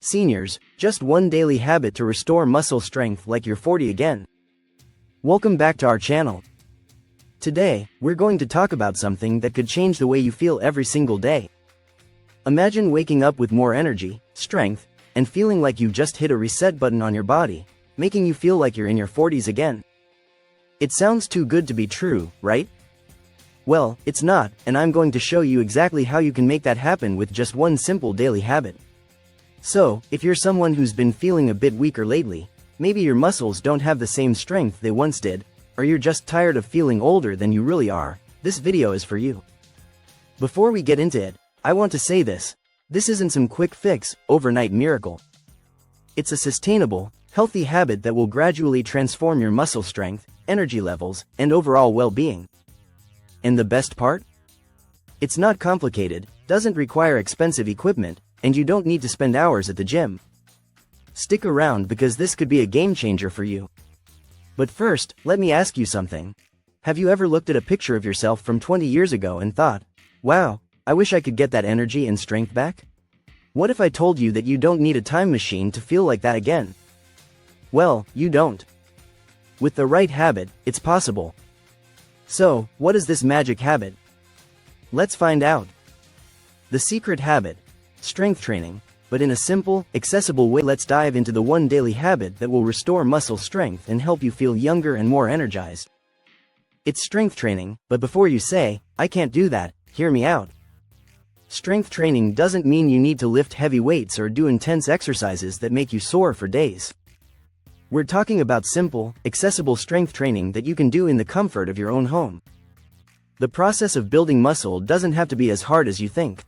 Seniors, just one daily habit to restore muscle strength like you're 40 again. Welcome back to our channel. Today, we're going to talk about something that could change the way you feel every single day. Imagine waking up with more energy, strength, and feeling like you just hit a reset button on your body, making you feel like you're in your 40s again. It sounds too good to be true, right? Well, it's not, and I'm going to show you exactly how you can make that happen with just one simple daily habit. So, if you're someone who's been feeling a bit weaker lately, maybe your muscles don't have the same strength they once did, or you're just tired of feeling older than you really are, this video is for you. Before we get into it, I want to say this isn't some quick fix, overnight miracle. It's a sustainable, healthy habit that will gradually transform your muscle strength, energy levels, and overall well-being. And the best part? It's not complicated, doesn't require expensive equipment, and you don't need to spend hours at the gym. Stick around because this could be a game changer for you. But first, let me ask you something. Have you ever looked at a picture of yourself from 20 years ago and thought, wow, I wish I could get that energy and strength back? What if I told you that you don't need a time machine to feel like that again? Well, you don't. With the right habit, it's possible. So, what is this magic habit? Let's find out. The secret habit: strength training, but in a simple, accessible way. Let's dive into the one daily habit that will restore muscle strength and help you feel younger and more energized. It's strength training, but before you say, I can't do that, hear me out. Strength training doesn't mean you need to lift heavy weights or do intense exercises that make you sore for days. We're talking about simple, accessible strength training that you can do in the comfort of your own home. The process of building muscle doesn't have to be as hard as you think.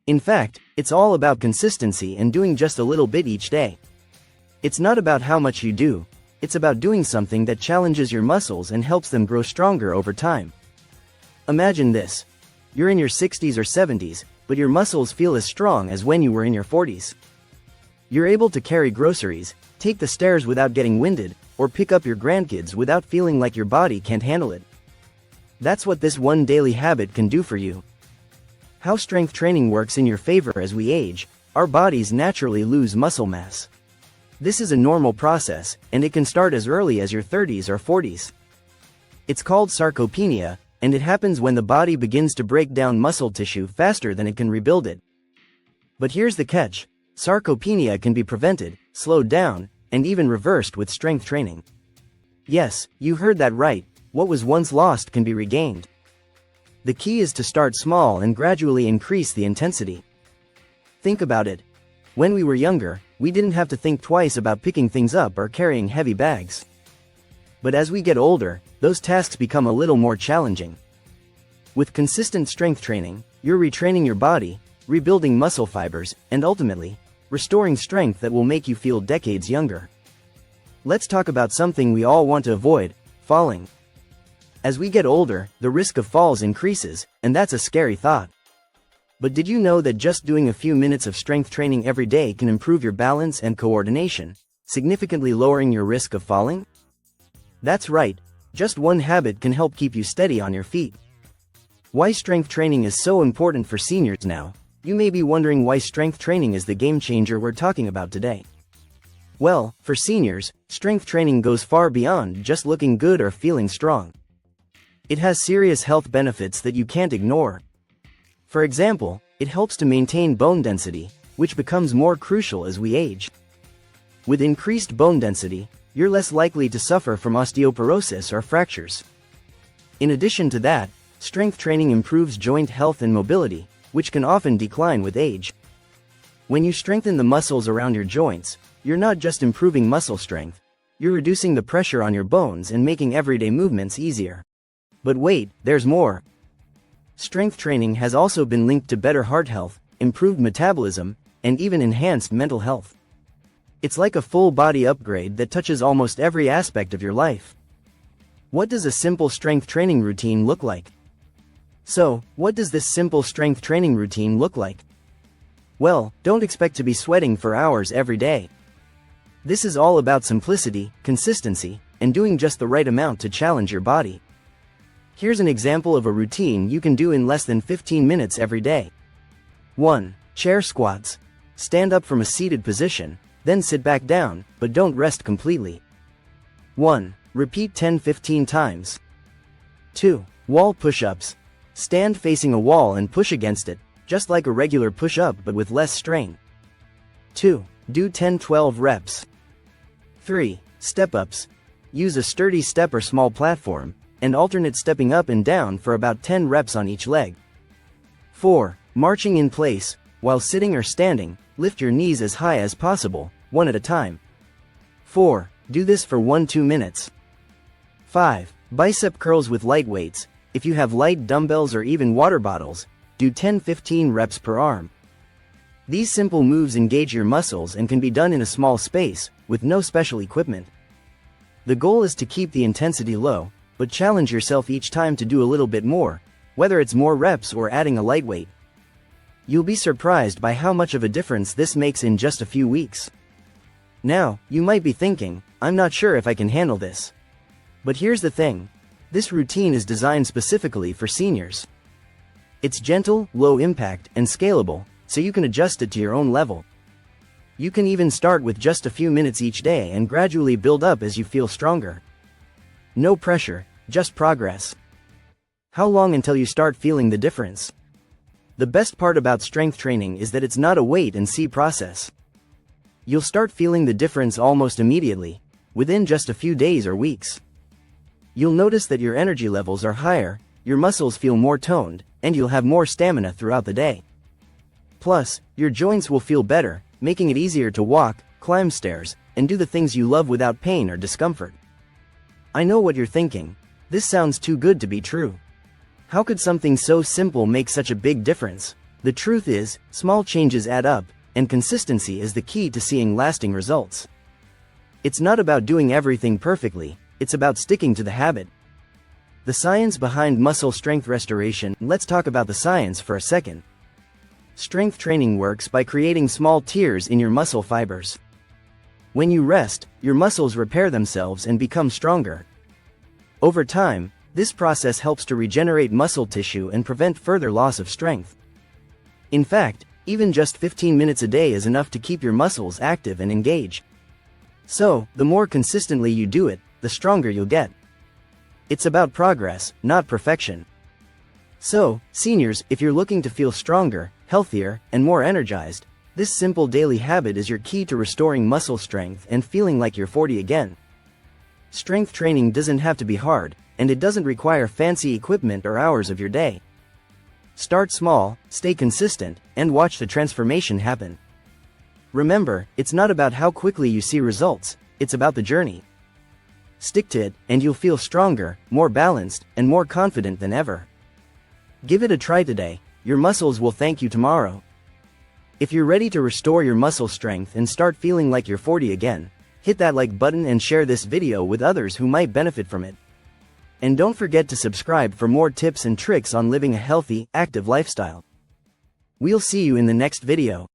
In fact, it's all about consistency and doing just a little bit each day. It's not about how much you do, it's about doing something that challenges your muscles and helps them grow stronger over time. Imagine this. You're in your 60s or 70s, but your muscles feel as strong as when you were in your 40s. You're able to carry groceries, take the stairs without getting winded, or pick up your grandkids without feeling like your body can't handle it. That's what this one daily habit can do for you. How strength training works in your favor: as we age, our bodies naturally lose muscle mass. This is a normal process, and it can start as early as your 30s or 40s. It's called sarcopenia, and it happens when the body begins to break down muscle tissue faster than it can rebuild it. But here's the catch: sarcopenia can be prevented, slowed down, and even reversed with strength training. Yes, you heard that right, what was once lost can be regained. The key is to start small and gradually increase the intensity. Think about it. When we were younger, we didn't have to think twice about picking things up or carrying heavy bags. But as we get older, those tasks become a little more challenging. With consistent strength training, you're retraining your body, rebuilding muscle fibers, and ultimately, restoring strength that will make you feel decades younger. Let's talk about something we all want to avoid: falling. As we get older, the risk of falls increases, and that's a scary thought. But did you know that just doing a few minutes of strength training every day can improve your balance and coordination, significantly lowering your risk of falling? That's right, just one habit can help keep you steady on your feet. Why strength training is so important for seniors now? You may be wondering why strength training is the game changer we're talking about today. Well, for seniors, strength training goes far beyond just looking good or feeling strong. It has serious health benefits that you can't ignore. For example, it helps to maintain bone density, which becomes more crucial as we age. With increased bone density, you're less likely to suffer from osteoporosis or fractures. In addition to that, strength training improves joint health and mobility, which can often decline with age. When you strengthen the muscles around your joints, you're not just improving muscle strength, you're reducing the pressure on your bones and making everyday movements easier. But wait, there's more. Strength training has also been linked to better heart health, improved metabolism, and even enhanced mental health. It's like a full-body upgrade that touches almost every aspect of your life. What does a simple strength training routine look like? So, what does this simple strength training routine look like? Well, don't expect to be sweating for hours every day. This is all about simplicity, consistency, and doing just the right amount to challenge your body. Here's an example of a routine you can do in less than 15 minutes every day. 1. Chair squats. Stand up from a seated position, then sit back down, but don't rest completely. 1. Repeat 10-15 times. 2. Wall push-ups. Stand facing a wall and push against it, just like a regular push-up but with less strain. 2. Do 10-12 reps. 3. Step-ups. Use a sturdy step or small platform, and alternate stepping up and down for about 10 reps on each leg. 4. Marching in place. While sitting or standing, lift your knees as high as possible, one at a time. 4. Do this for 1-2 minutes. 5. Bicep curls with light weights. If you have light dumbbells or even water bottles, do 10-15 reps per arm. These simple moves engage your muscles and can be done in a small space, with no special equipment. The goal is to keep the intensity low, but challenge yourself each time to do a little bit more, whether it's more reps or adding a light weight. You'll be surprised by how much of a difference this makes in just a few weeks. Now, you might be thinking, I'm not sure if I can handle this. But here's the thing. This routine is designed specifically for seniors. It's gentle, low impact, and scalable, so you can adjust it to your own level. You can even start with just a few minutes each day and gradually build up as you feel stronger. No pressure, just progress. How long until you start feeling the difference? The best part about strength training is that it's not a wait-and-see process. You'll start feeling the difference almost immediately, within just a few days or weeks. You'll notice that your energy levels are higher, your muscles feel more toned, and you'll have more stamina throughout the day. Plus, your joints will feel better, making it easier to walk, climb stairs, and do the things you love without pain or discomfort. I know what you're thinking. This sounds too good to be true. How could something so simple make such a big difference? The truth is, small changes add up, and consistency is the key to seeing lasting results. It's not about doing everything perfectly, it's about sticking to the habit. The science behind muscle strength restoration. Let's talk about the science for a second. Strength training works by creating small tears in your muscle fibers. When you rest, your muscles repair themselves and become stronger. Over time, this process helps to regenerate muscle tissue and prevent further loss of strength. In fact, even just 15 minutes a day is enough to keep your muscles active and engaged. So, the more consistently you do it, the stronger you'll get. It's about progress, not perfection. So, seniors, if you're looking to feel stronger, healthier, and more energized, this simple daily habit is your key to restoring muscle strength and feeling like you're 40 again. Strength training doesn't have to be hard, and it doesn't require fancy equipment or hours of your day. Start small, stay consistent, and watch the transformation happen. Remember, it's not about how quickly you see results, it's about the journey. Stick to it, and you'll feel stronger, more balanced, and more confident than ever. Give it a try today, your muscles will thank you tomorrow. If you're ready to restore your muscle strength and start feeling like you're 40 again, hit that like button and share this video with others who might benefit from it. And don't forget to subscribe for more tips and tricks on living a healthy, active lifestyle. We'll see you in the next video.